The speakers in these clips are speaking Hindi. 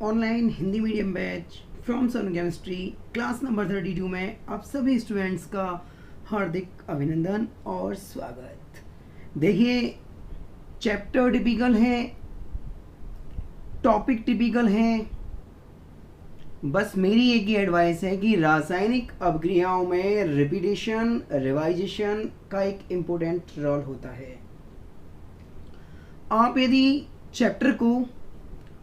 Online Hindi medium batch from Sun chemistry class number 32 में आप सभी स्टूडेंट्स का हार्दिक अभिनंदन और स्वागत। देखिए, चैप्टर टिपिकल है, टॉपिक टिपिकल है। बस मेरी एक ही एडवाइस है कि रासायनिक अभिक्रियाओं में रिपीटेशन रिवाइजेशन का एक इम्पोर्टेंट रोल होता है। आप यदि चैप्टर को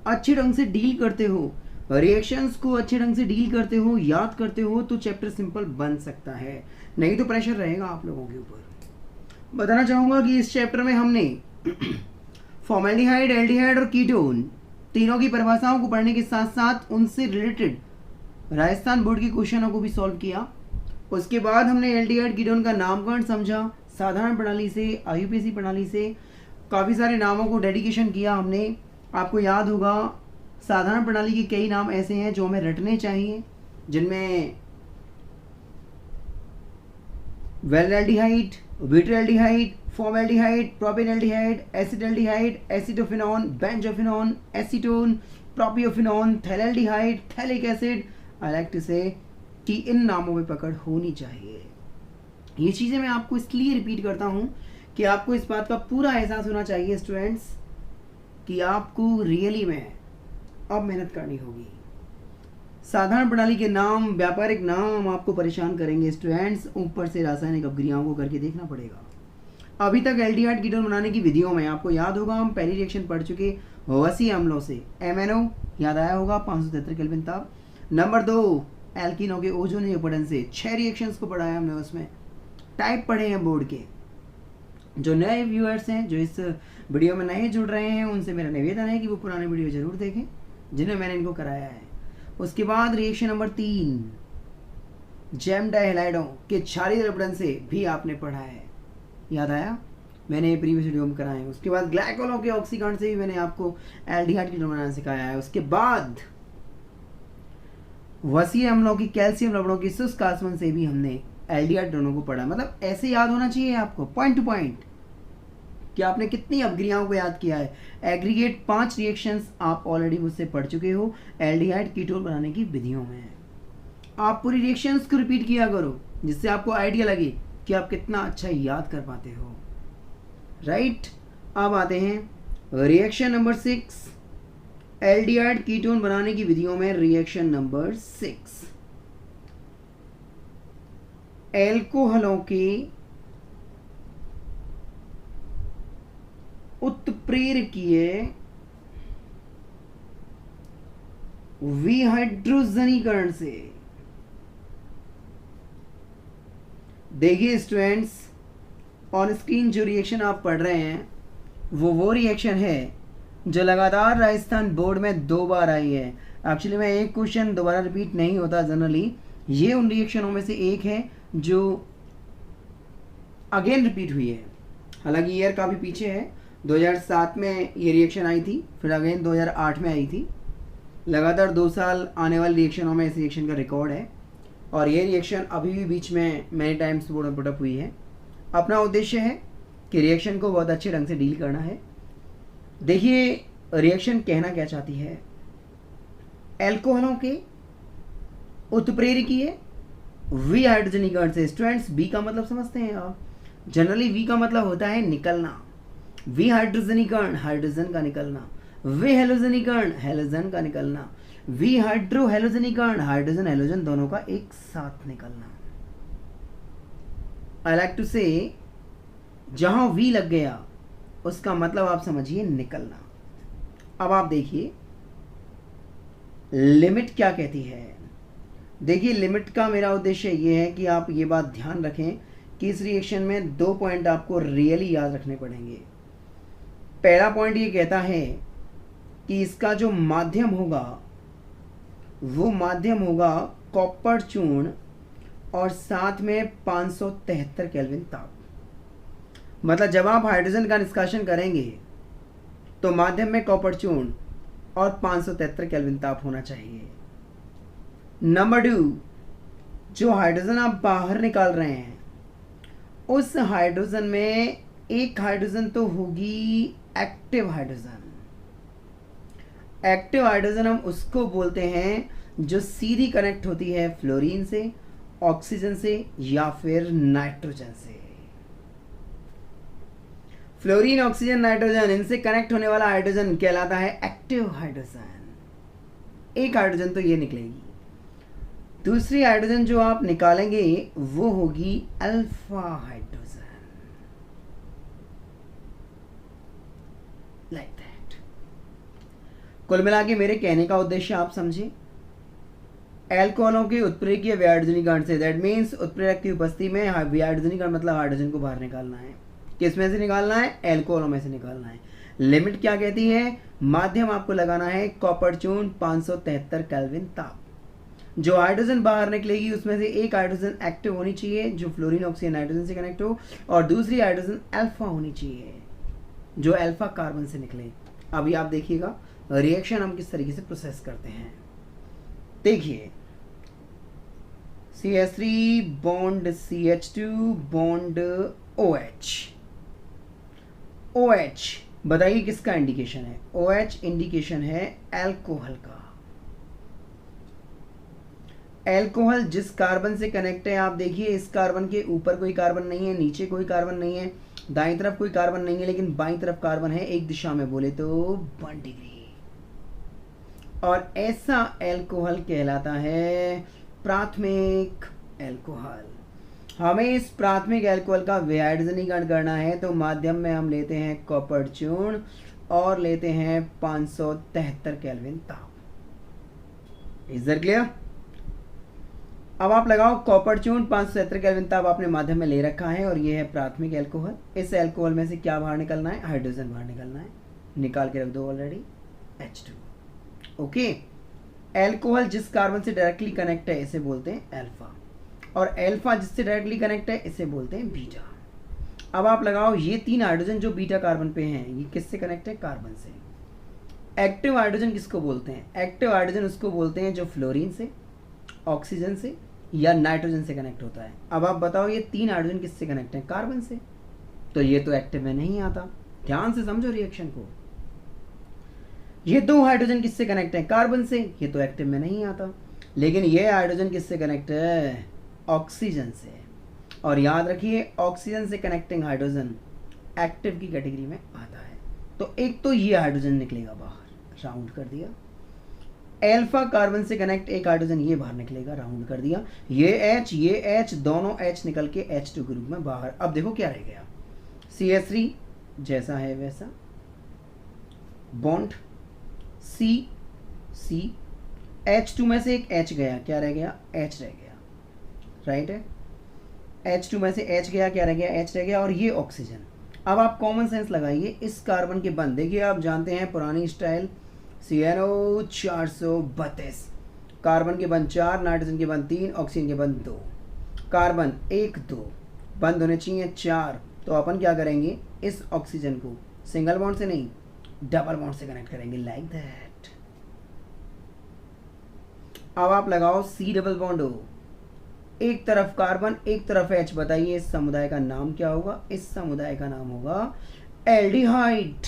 अच्छे ढंग से डील करते हो, रिएक्शंस को अच्छे ढंग से डील करते हो, याद करते हो, तो चैप्टर सिंपल बन सकता है। नहीं तो प्रेशर रहेगा आप लोगों के ऊपर। बताना चाहूँगा कि इस चैप्टर में हमने फॉर्मेल्डिहाइड, एल्डिहाइड और कीटोन तीनों की परिभाषाओं को पढ़ने के साथ साथ उनसे रिलेटेड राजस्थान बोर्ड के क्वेश्चनों को भी सॉल्व किया। उसके बाद हमने एल्डिहाइड कीटोन का नामकरण समझा, साधारण प्रणाली से, आईयूपीएसी प्रणाली से काफ़ी सारे नामों को डेडिकेशन किया हमने। आपको याद होगा साधारण प्रणाली के कई नाम ऐसे हैं जो हमें रटने चाहिए, जिनमें valeraldehyde, butyraldehyde, formaldehyde, propanaldehyde, acetaldehyde, acetophenone, benzophenone, acetone, propiophenone, phthalaldehyde, phthalic acid. I like to say कि इन नामों में पकड़ होनी चाहिए। ये चीज़ें मैं आपको इसलिए रिपीट करता हूँ कि आपको इस बात का पूरा एहसास होना चाहिए स्टूडेंट्स कि आपको रियली में अब मेहनत करनी होगी। साधारण प्रणाली के नाम, व्यापारिक नाम आपको परेशान करेंगे स्टूडेंट्स, ऊपर से रासायनिक अभिक्रियाओं को करके देखना पड़ेगा। अभी तक एल्डिहाइड कीटोन बनाने की विधियों में आपको याद होगा हम पहली रिएक्शन पढ़ चुके वसी अम्लों से। MnO याद आया होगा, 573 केल्विन ताप। नंबर 2 एल्कीनों के ओजोन अपठन से 6 रिएक्शंस को पढ़ाया हमने। उसमें टाइप पढ़े हैं बोर्ड के। जो नए व्यूअर्स हैं, जो इस वीडियो में नए जुड़ रहे हैं, उनसे मेरा निवेदन है कि वो पुराने वीडियो जरूर देखें जिन्हें मैंने इनको कराया है। उसके बाद रिएक्शन नंबर 3 जैम डाइहैलाइडों के क्षारीय द्रव्यण से भी आपने पढ़ा है, याद आया, मैंने प्रीवियस वीडियो में कराया है। उसके बाद ग्लाइकोलों के ऑक्सीकरण से भी मैंने आपको एल्डिहाइड कीटोन बनाना सिखाया है। उसके बाद वसीय अम्लों की कैल्शियम लवणों की शुष्क आसवन से भी हमने एल्डिहाइड दोनों को पढ़ा। मतलब ऐसे याद होना चाहिए आपको पॉइंट टू पॉइंट कि आपने कितनी अभिक्रियाओं को याद किया है। एग्रीगेट 5 रिएक्शंस आप ऑलरेडी मुझसे पढ़ चुके हो एल्डिहाइड कीटोन बनाने की विधियों में। आप पूरी रिएक्शंस को रिपीट किया करो, जिससे आपको आइडिया लगे कि आप कितना अच्छा याद कर पाते हो। राइट, अब आते हैं रिएक्शन नंबर 6, एल्डिहाइड कीटोन बनाने की विधियों में। रिएक्शन नंबर 6 एल्कोहलों के उत्प्रेरकीय विहाइड्रोजनीकरण से। देखिए स्टूडेंट्स, ऑन स्क्रीन जो रिएक्शन आप पढ़ रहे हैं वो रिएक्शन है जो लगातार राजस्थान बोर्ड में 2 बार आई है। एक्चुअली में एक क्वेश्चन दोबारा रिपीट नहीं होता जनरली। ये उन रिएक्शनों में से एक है जो अगेन रिपीट हुई है। हालांकि ईयर काफ़ी पीछे है, 2007 में ये रिएक्शन आई थी, फिर अगेन 2008 में आई थी। लगातार 2 साल आने वाली रिएक्शनों में इस रिएक्शन का रिकॉर्ड है, और ये रिएक्शन अभी भी बीच में मैनी टाइम्स बोर्ड में पुटअप हुई है। अपना उद्देश्य है कि रिएक्शन को बहुत अच्छे ढंग से डील करना है। देखिए रिएक्शन कहना क्या चाहती है, एल्कोहलों के उत्प्रेरकीय विहाइड्रोजनीकरण से। स्टूडेंट्स, बी का मतलब समझते हैं आप। जनरली वी का मतलब होता है निकलना, विहाइड्रोजनीकरण हाइड्रोजन का निकलना, विहेलोजनीकरण हेलोजन का निकलना, विहाइड्रोहेलोजनीकरण हाइड्रोजन हेलोजन दोनों का एक साथ निकलना। आई लाइक टू से जहां वी लग गया उसका मतलब आप समझिए निकलना। अब आप देखिए लिमिट क्या कहती है। देखिए लिमिट का मेरा उद्देश्य ये है कि आप ये बात ध्यान रखें कि इस रिएक्शन में 2 पॉइंट आपको रियली याद रखने पड़ेंगे। पहला पॉइंट ये कहता है कि इसका जो माध्यम होगा वो माध्यम होगा कॉपर चूर्ण और साथ में 573 केल्विन ताप। मतलब जब आप हाइड्रोजन का निष्कासन करेंगे तो माध्यम में कॉपर चूर्ण और 573 केल्विन ताप होना चाहिए। नंबर 2, जो हाइड्रोजन आप बाहर निकाल रहे हैं उस हाइड्रोजन में एक हाइड्रोजन तो होगी एक्टिव हाइड्रोजन, एक्टिव हाइड्रोजन हम उसको बोलते हैं जो सीधी कनेक्ट होती है फ्लोरीन से, ऑक्सीजन से या फिर नाइट्रोजन से। फ्लोरीन, ऑक्सीजन, नाइट्रोजन, इनसे कनेक्ट होने वाला हाइड्रोजन कहलाता है एक्टिव हाइड्रोजन। एक हाइड्रोजन तो ये निकलेगी। दूसरी हाइड्रोजन जो आप निकालेंगे वो होगी अल्फा हाइड्रोजन, लाइक दैट। कुल मिला के मेरे कहने का उद्देश्य आप समझे, एल्कोहलों के उत्प्रेरकीय व्याहाइड्रोजनीकरण से, दैट मीन्स उत्प्रेरक की उपस्थिति में व्याहाइड्रोजनीकरण मतलब हाइड्रोजन को बाहर निकालना है। किस में से निकालना है? एल्कोहलों में से निकालना है। लिमिट क्या कहती है? माध्यम आपको लगाना है कॉपर चूर्ण 573 केल्विन ताप। जो हाइड्रोजन बाहर निकलेगी उसमें से एक हाइड्रोजन एक्टिव होनी चाहिए जो फ्लोरीन, ऑक्सीजन, नाइट्रोजन से कनेक्ट हो, और दूसरी हाइड्रोजन अल्फा होनी चाहिए जो अल्फा कार्बन से निकले। अभी आप देखिएगा रिएक्शन हम किस तरीके से प्रोसेस करते हैं। देखिए, CH3 bond CH2 bond OH। OH बताइए किसका इंडिकेशन है? OH इंडिकेशन है एल्कोहल का। एल्कोहल जिस कार्बन से कनेक्ट है, आप देखिए इस कार्बन के ऊपर कोई कार्बन नहीं है, नीचे कोई कार्बन नहीं है, दाईं तरफ कोई कार्बन नहीं है, लेकिन बाईं तरफ कार्बन है, एक दिशा में बोले तो 1 डिग्री। और ऐसा एल्कोहल कहलाता है प्राथमिक एल्कोहल। हमें इस प्राथमिक एल्कोहल का विहाइड्रोजनीकरण करना है तो माध्यम में हम लेते हैं कॉपर चूर्ण और लेते हैं 573 केल्विन ताप। Is that clear? अब आप लगाओ कॉपर चूर्ण 573 केल्विन ताप आपने माध्यम में ले रखा है और ये है प्राथमिक एल्कोहल। इस एल्कोहल में से क्या बाहर निकलना है? हाइड्रोजन बाहर निकलना है। निकाल के रख दो ऑलरेडी, H2। ओके, एल्कोहल जिस कार्बन से डायरेक्टली कनेक्ट है इसे बोलते हैं अल्फा, और अल्फा जिससे डायरेक्टली कनेक्ट है इसे बोलते हैं बीटा। अब आप लगाओ ये 3 हाइड्रोजन जो बीटा कार्बन पे हैं ये किससे कनेक्ट है? कार्बन से। एक्टिव हाइड्रोजन किसको बोलते हैं? एक्टिव हाइड्रोजन उसको बोलते हैं जो फ्लोरीन से, ऑक्सीजन से या नाइट्रोजन से कनेक्ट होता है। अब आप बताओ ये 3 हाइड्रोजन किससे कनेक्ट है? कार्बन से। तो ये तो एक्टिव में नहीं आता। ध्यान से समझो रिएक्शन को। ये 2 हाइड्रोजन किससे कनेक्ट है? कार्बन से। ये तो एक्टिव में नहीं आता। लेकिन ये हाइड्रोजन किससे कनेक्ट है? ऑक्सीजन से। और याद रखिए ऑक्सीजन से कनेक्टिंग हाइड्रोजन एक्टिव की कैटेगरी में आता है। तो एक तो ये हाइड्रोजन निकलेगा बाहर, राउंड कर दिया। अल्फा कार्बन से कनेक्ट एक हाइड्रोजन ये बाहर निकलेगा, राउंड कर दिया। ये H दोनों H निकल के H2 के रूप में बाहर। अब देखो क्या रह गया? CH3 जैसा है वैसा, बॉन्ड C H2 में से एक H गया, क्या रह गया? H रह गया, राइट है। H2 में से H गया, क्या रह गया? H रह गया। और ये ऑक्सीजन। अब आप कॉमन सेंस लगाइए, इस कार्बन के बंद देखिए, आप जानते हैं पुरानी स्टाइल CNO 432, कार्बन के बंद 4, नाइट्रोजन के बंद 3, ऑक्सीजन के बंद 2, कार्बन 1 2, बंद होने चाहिए 4। तो अपन क्या करेंगे? इस ऑक्सीजन को सिंगल बॉन्ड से नहीं डबल बॉन्ड से कनेक्ट करेंगे, लाइक दैट। अब आप लगाओ C डबल बॉन्ड O, एक तरफ कार्बन एक तरफ H। बताइए इस समुदाय का नाम क्या होगा? इस समुदाय का नाम होगा एल्डिहाइड।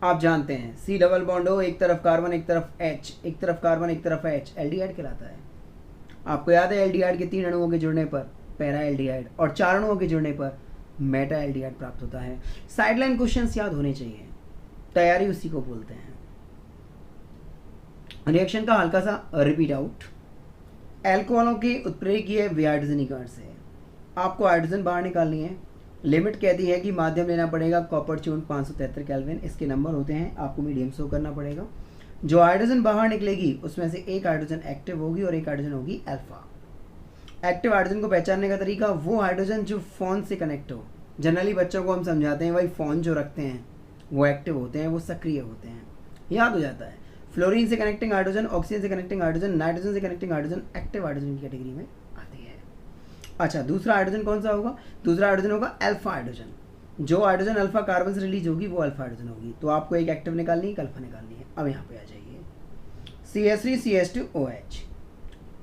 आप जानते हैं C डबल बॉन्ड O, एक तरफ कार्बन एक तरफ H, एक तरफ कार्बन एक तरफ H, एल्डिहाइड कहलाता है। आपको याद है एल्डिहाइड के 3 अणुओं के जुड़ने पर पैरा एल्डिहाइड और 4 अणुओं के जुड़ने पर मेटा एल्डिहाइड प्राप्त होता है। साइडलाइन क्वेश्चंस याद होने चाहिए, तैयारी उसी को बोलते हैं। रिएक्शन का हल्का सा रिपीट आउट। एल्कोहलों के उत्प्रेरकीय विहाइड्रोजनीकरण से आपको हाइड्रोजन बाहर निकालनी है। लिमिट कहती है कि माध्यम लेना पड़ेगा कॉपर चूर्ण 573 केल्विन। इसके नंबर होते हैं, आपको मीडियम शो करना पड़ेगा। जो हाइड्रोजन बाहर निकलेगी उसमें से एक हाइड्रोजन एक्टिव होगी और एक हाइड्रोजन होगी अल्फा। एक्टिव हाइड्रोजन को पहचानने का तरीका, वो हाइड्रोजन जो फोन से कनेक्ट हो। जनरली बच्चों को हम समझाते हैं भाई फोन जो रखते हैं वो एक्टिव होते हैं, वो सक्रिय होते हैं, याद हो जाता है। फ्लोरीन से कनेक्टिंग हाइड्रोजन, ऑक्सीजन से कनेक्टिंग हाइड्रोजन, नाइट्रोजन से कनेक्टिंग हाइड्रोजन एक्टिव हाइड्रोजन की कैटेगरी में आती है। अच्छा, दूसरा हाइड्रोजन कौन सा होगा? दूसरा हाइड्रोजन होगा अल्फा हाइड्रोजन। जो हाइड्रोजन अल्फा कार्बन से रिलीज होगी वो अल्फा हाइड्रोजन होगी। तो आपको एक एक्टिव निकालनी है, एक अल्फा निकालनी है। अब यहाँ पे आ जाइए, CH3 CH2 OH।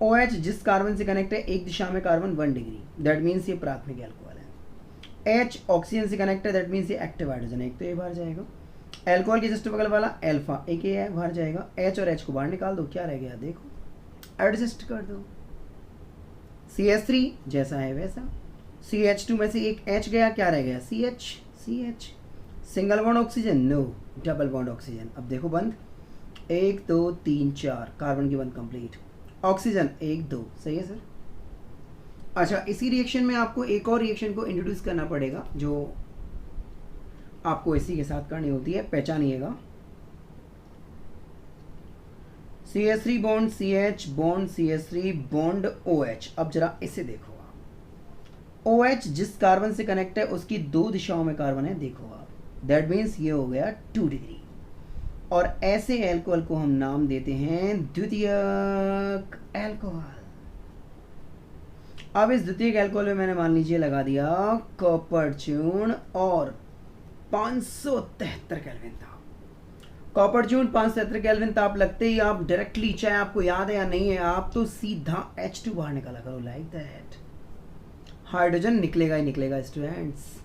OH जिस कार्बन से कनेक्ट है एक दिशा में कार्बन 1 डिग्री, दैट मीन्स ये प्राथमिक एल्कोहल है। H ऑक्सीजन से कनेक्ट है, दैट मीन्स ये एक्टिव हाइड्रोजन है, एक तो ये बाहर जाएगा। एल्कोहल के जस्ट बगल वाला अल्फा, एक ये है बाहर जाएगा, H और H को बाहर निकाल दो, क्या रह गया देखो, एडजस्ट कर दो, CH3 जैसा है वैसा, CH2 में से एक H गया, क्या रह गया CH, single bond oxygen, no, double bond oxygen. अब देखो बंद, 1 2 3 4, कार्बन की बंद कंप्लीट, ऑक्सीजन 1 2, सही है सर। अच्छा, इसी रिएक्शन में आपको एक और रिएक्शन को इंट्रोड्यूस करना पड़ेगा जो आपको इसी के साथ करनी होती है, पहचानिएगा। CH3 bond CH bond CH3 bond OH। अब जरा इसे देखो आप, OH जिस कार्बन से कनेक्ट है उसकी 2 दिशाओं में कार्बन है, देखो आप, दैट मीन्स ये हो गया 2 डिग्री। और ऐसे एल्कोहल को हम नाम देते हैं द्वितीयक एल्कोहल। अब इस द्वितीयक एल्कोहल में मैंने मान लीजिए लगा दिया कॉपर चूर्ण और 573 केल्विन ताप। कॉपर चूर्ण 573 केल्विन ताप लगते ही आप डायरेक्टली, चाहे आपको याद है या नहीं है, आप तो सीधा H2 बाहर निकाला करो, लाइक दैट। हाइड्रोजन निकलेगा ही निकलेगा स्टूडेंट्स।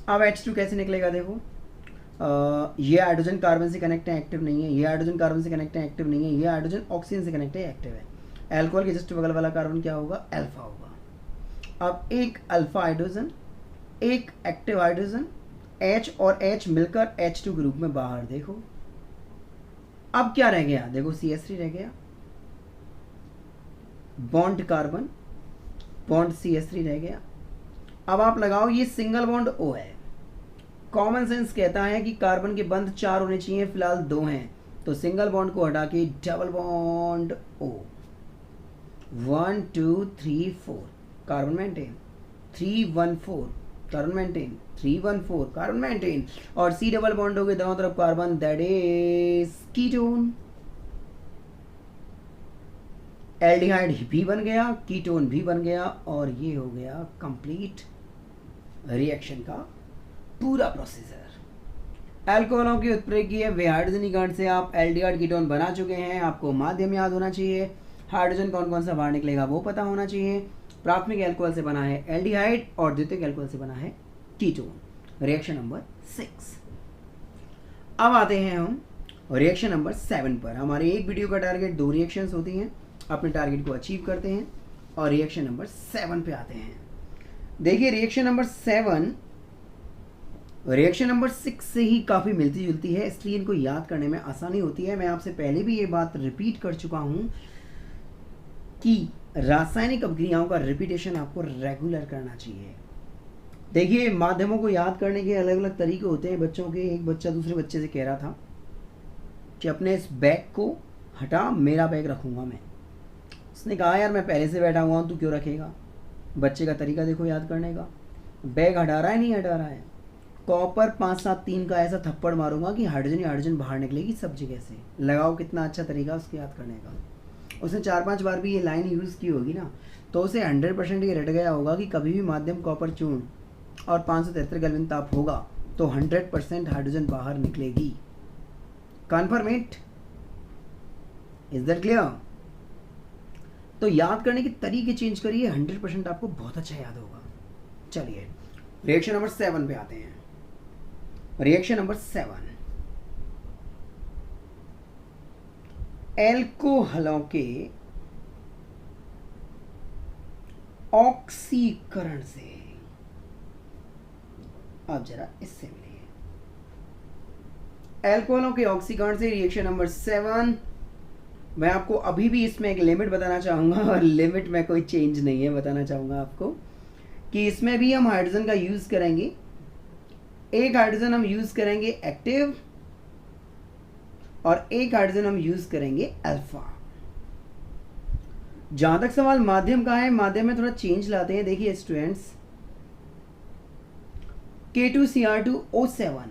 अब H2 कैसे निकलेगा देखो, ये हाइड्रोजन कार्बन से कनेक्ट है, एक्टिव नहीं है, ये हाइड्रोजन कार्बन से कनेक्ट है, एक्टिव नहीं है, ये हाइड्रोजन ऑक्सीजन से कनेक्ट है, एक्टिव है। एल्कोहल के जस्ट बगल वाला कार्बन क्या होगा, अल्फा होगा। अब एक अल्फा हाइड्रोजन, एक एक्टिव हाइड्रोजन, H और H मिलकर H2 के रूप में बाहर, देखो। अब क्या रह गया देखो, CH3 रह गया, बॉन्ड कार्बन, बॉन्ड CH3 रह गया। अब आप लगाओ, ये सिंगल बॉन्ड O है, कॉमन सेंस कहता है कि कार्बन के बंध 4 होने चाहिए, फिलहाल 2 हैं, तो सिंगल बॉन्ड को हटा के double bond O, 1 2 3 4, carbon maintain, 3 1 4, carbon maintain, 3 1 4, carbon maintain, और C डबल बॉन्ड हो गए दोनों तरफ carbon, that is ketone. Aldehyde भी बन गया, कीटोन भी बन गया, और ये हो गया कंप्लीट रिएक्शन का पूरा प्रोसीजर। अल्कोहलों की उत्प्रेरकी है वे हाइड्रोजनीकरण से आप एल्डिहाइड कीटोन बना चुके हैं। आपको माध्यम याद होना चाहिए, हाइड्रोजन कौन कौन सा बाहर निकलेगा वो पता होना चाहिए। प्राथमिक अल्कोहल से बना है एल्डिहाइड और द्वितीयक अल्कोहल से बना है कीटोन। Reaction number 6। अब आते हैं हम रिएक्शन नंबर 7 पर। हमारे एक वीडियो का टारगेट 2 रिएक्शंस होती हैं, अपने टारगेट को अचीव करते हैं और रिएक्शन नंबर 7 पे आते हैं। देखिए रिएक्शन नंबर 7 रिएक्शन नंबर 6 से ही काफ़ी मिलती जुलती है, इसलिए इनको याद करने में आसानी होती है। मैं आपसे पहले भी ये बात रिपीट कर चुका हूँ कि रासायनिक अभिक्रियाओं का रिपीटेशन आपको रेगुलर करना चाहिए। देखिए माध्यमों को याद करने के अलग अलग तरीके होते हैं बच्चों के। एक बच्चा दूसरे बच्चे से कह रहा था कि अपने इस बैग को हटा, मेरा बैग रखूँगा मैं। उसने कहा यार मैं पहले से बैठा हुआ हूँ, तू क्यों रखेगा। बच्चे का तरीका देखो याद करने का, बैग हटा रहा है नहीं हटा रहा है। कॉपर 5 7 3 का ऐसा थप्पड़ मारूंगा कि हाइड्रोजन ही हाइड्रोजन बाहर निकलेगी सब जगह से। लगाओ कितना अच्छा तरीका उसको याद करने का। उसने 4-5 बार भी ये लाइन यूज़ की होगी ना, तो उसे 100% ये रट गया होगा कि कभी भी माध्यम कॉपर चूर्ण और 573 केल्विन ताप होगा तो 100% हाइड्रोजन बाहर निकलेगी। Confirm it, is that clear. तो याद करने के तरीके चेंज करिए, 100% आपको बहुत अच्छा याद होगा। चलिए रिएक्शन नंबर 7 पे आते हैं। रिएक्शन नंबर 7 एल्कोहलों के ऑक्सीकरण से। अब जरा इससे मिलिए, एल्कोहलों के ऑक्सीकरण से रिएक्शन नंबर 7। मैं आपको अभी भी इसमें एक लिमिट बताना चाहूँगा, और लिमिट में कोई चेंज नहीं है, बताना चाहूँगा आपको कि इसमें भी हम हाइड्रोजन का यूज़ करेंगे। एक हाइड्रोजन हम यूज़ करेंगे एक्टिव और एक हाइड्रोजन हम यूज़ करेंगे अल्फा। जहाँ तक सवाल माध्यम का है, माध्यम में थोड़ा चेंज लाते हैं। देखिए स्टूडेंट्स, K2Cr2O7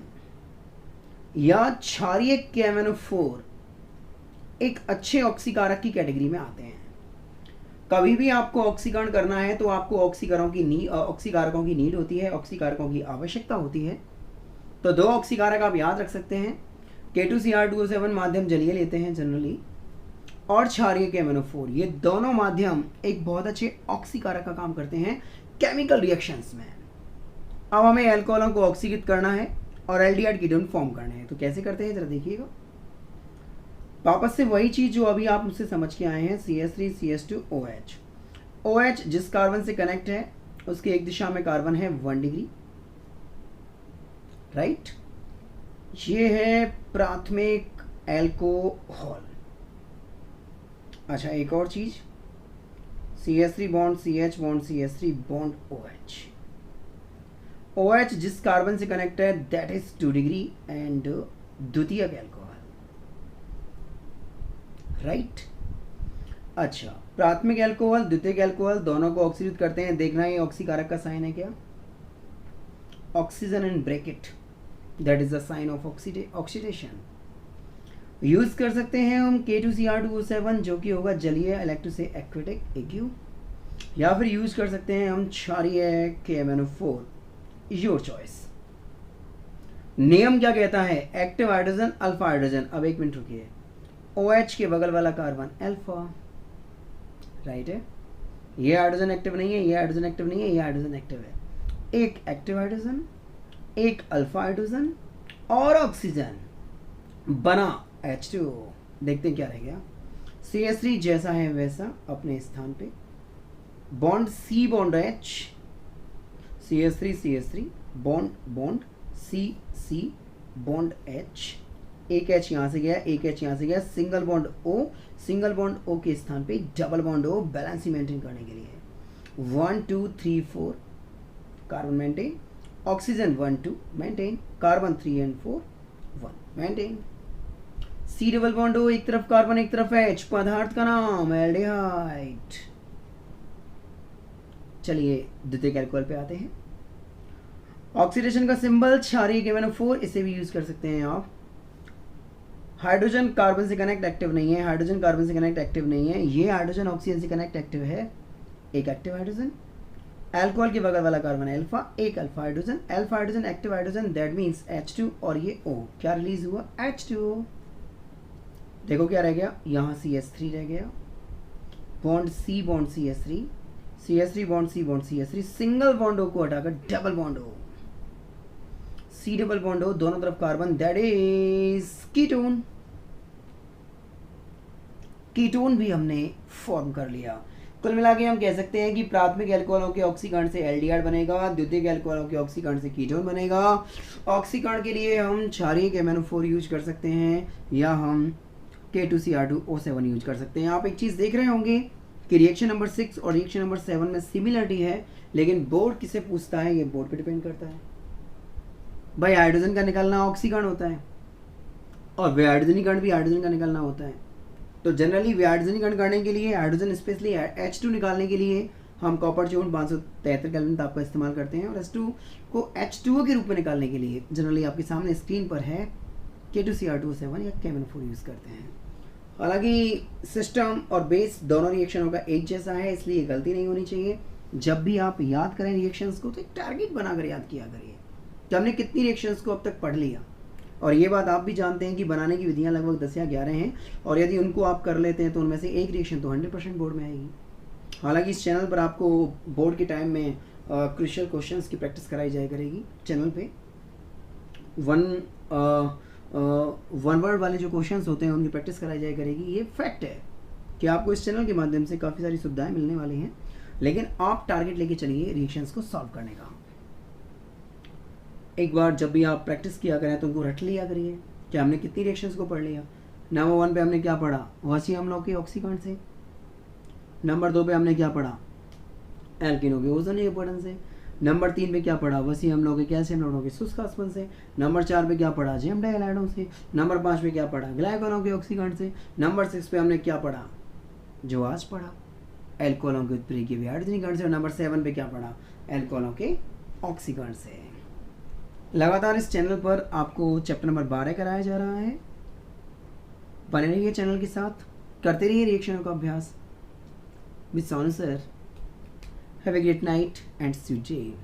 या क्षारीय KMnO4 एक अच्छे ऑक्सीकारक की कैटेगरी में आते हैं। कभी भी आपको ऑक्सीकरण करना है तो आपको ऑक्सीकारकों की नीड होती है, ऑक्सीकारकों की आवश्यकता होती है। तो 2 ऑक्सीकारक आप याद रख सकते हैं, K2Cr2O7 माध्यम जलीय लेते हैं जनरली, और क्षारीय KMnO4। ये दोनों माध्यम एक बहुत अच्छे ऑक्सीकारक का काम करते हैं केमिकल रिएक्शंस में। अब हमें एल्कोहलों को ऑक्सीकृत करना है। और एल्डिहाइड कीटोन फॉर्म करने हैं। तो कैसे करते हैं जरा देखिएगा। वापस से वही चीज़ जो अभी आप मुझसे समझ के आए हैं, CH3CH2OH। OH जिस कार्बन से कनेक्ट है उसके एक दिशा में कार्बन है 1 डिग्री, राइट। ये है प्राथमिक एल्कोहल। अच्छा, एक और चीज, CH3 bond CH bond CH3 bond OH। OH जिस कार्बन से कनेक्ट है दैट इज 2 डिग्री एंड द्वितीयक एल्कोहल, राइट। अच्छा, प्राथमिक एल्कोहल द्वितीयक एल्कोहल दोनों को ऑक्सीकृत करते हैं। देखना ये ऑक्सीकारक का साइन है क्या, oxygen in bracket, that is the sign of oxidation. Use कर सकते हैं हम K2Cr2O7 जो कि होगा जलीय इलेक्ट्रो से एक्वेटिक एक्यू, या फिर यूज कर सकते हैं हम क्षारीय KMnO4, योर चॉइस। नियम क्या कहता है, एक्टिव हाइड्रोजन अल्फा हाइड्रोजन। अब एक मिनट रुकिए, OH के बगल वाला कार्बन अल्फा, राइट है। ये हाइड्रोजन एक्टिव नहीं है, ये हाइड्रोजन एक्टिव नहीं है, ये हाइड्रोजन एक्टिव है। एक एक्टिव हाइड्रोजन, एक अल्फा हाइड्रोजन और ऑक्सीजन बना H2O। देखते हैं क्या रह गया। CH3 जैसा है वैसा अपने स्थान पे, bond C bond H, CH3 bond bond C bond H, एक H यहाँ से गया, एक H यहाँ से गया, single bond O, single bond O के स्थान पे double bond O, balance maintain करने के लिए 1 2 3 4 carbon maintain, oxygen 1 2 maintain, carbon 3 and 4 1 maintain. C double bond O, एक तरफ कार्बन एक तरफ H, पदार्थ का नाम एल्डिहाइड। चलिए द्वितीयक एल्कोहल पे आते हैं। ऑक्सीडेशन का सिंबल क्षारीय KMnO4, इसे भी यूज कर सकते हैं आप। हाइड्रोजन कार्बन से कनेक्ट एक्टिव नहीं है, हाइड्रोजन कार्बन से कनेक्ट एक्टिव नहीं है, ये हाइड्रोजन ऑक्सीजन से कनेक्ट एक्टिव है, एक एक्टिव हाइड्रोजन। अल्कोहल के बगल वाला कार्बन अल्फा, एक alpha hydrogen, alpha hydrogen active hydrogen, that means H2 और ये O क्या रिलीज हुआ, H2O। देखो क्या रह गया, यहाँ CH3 रह गया, bond C bond CH3, CH3 bond C bond CH3, single bond O को हटाकर double bond O, C double bond O, दोनों तरफ carbon, that is ketone. Ketone भी हमने फॉर्म कर लिया। कुल मिला के हम कह सकते हैं कि प्राथमिक एल्कोहलों के ऑक्सीकरण से एल्डिहाइड बनेगा, द्वितीयक एल्कोहलों के ऑक्सीकरण से कीटोन बनेगा। ऑक्सीकरण के लिए हम क्षारीय KMnO4 यूज कर सकते हैं या हम K2Cr2O7 यूज कर सकते हैं। आप एक चीज़ देख रहे होंगे कि रिएक्शन नंबर 6 और रिएक्शन नंबर 7 में सिमिलरिटी है, लेकिन बोर्ड किसे पूछता है, ये बोर्ड पे डिपेंड करता है। भाई हाइड्रोजन का निकलना ऑक्सीकरण होता है और विहाइड्रोजनीकरण भी हाइड्रोजन का निकलना होता है। तो जनरली विहाइड्रोजनीकरण करने के लिए हाइड्रोजन स्पेशली H2 निकालने के लिए हम कॉपर चूर्ण 573 केल्विन ताप का इस्तेमाल करते हैं, और H2 को H2O के रूप में निकालने के लिए जनरली आपके सामने स्क्रीन पर है K2Cr2O7 या KMnO4 यूज़ करते हैं। हालांकि सिस्टम और बेस दोनों रिएक्शनों का एक जैसा है, इसलिए गलती नहीं होनी चाहिए। जब भी आप याद करें रिएक्शंस को तो एक टारगेट बनाकर याद किया करिए कि हमने कितनी रिएक्शंस को अब तक पढ़ लिया। और ये बात आप भी जानते हैं कि बनाने की विधियां लगभग 10 या 11 हैं, और यदि उनको आप कर लेते हैं तो उनमें से एक रिएक्शन तो 100% बोर्ड में आएगी। हालांकि इस चैनल पर आपको बोर्ड के टाइम में क्रूशियल क्वेश्चंस की प्रैक्टिस कराई जाया करेगी। चैनल पे वन वर्ड वाले जो क्वेश्चंस होते हैं उनकी प्रैक्टिस कराई जाया करेगी। ये फैक्ट है कि आपको इस चैनल के माध्यम से काफ़ी सारी सुविधाएँ मिलने वाली हैं, लेकिन आप टारगेट लेके चलिए रिएक्शंस को सॉल्व करने का। एक बार जब भी आप प्रैक्टिस किया करें तो उनको रट लिया करिए कि हमने कितनी रिएक्शंस को पढ़ लिया। नंबर 1 पे हमने क्या पढ़ा, वसी अम्लों के ऑक्सीकरण से। नंबर 2 पे हमने क्या पढ़ा, एल्किनों के ओजोन अपवर्तन से। नंबर 3 पे क्या पढ़ा, वसी अम्लों के कैल्शियम लवणों के शुष्क आसवन से। नंबर 4 पे क्या पढ़ा, जेम डाइहाइड्रों से। नंबर 5 पे क्या पढ़ा, ग्लाइकोलों के ऑक्सीकरण से। नंबर 6 पे हमने क्या पढ़ा, जो आज पढ़ा, एल्कोहलों के उत्प्रेरक विहाइड्रोजनीकरण से। और नंबर 7 पे क्या पढ़ा, एल्कोहलों के ऑक्सीकरण से। लगातार इस चैनल पर आपको चैप्टर नंबर 12 कराया जा रहा है। बने रहिए चैनल के साथ, करते रहिए रिएक्शनों का अभ्यास। With Sonu sir, have a great night and sweet day.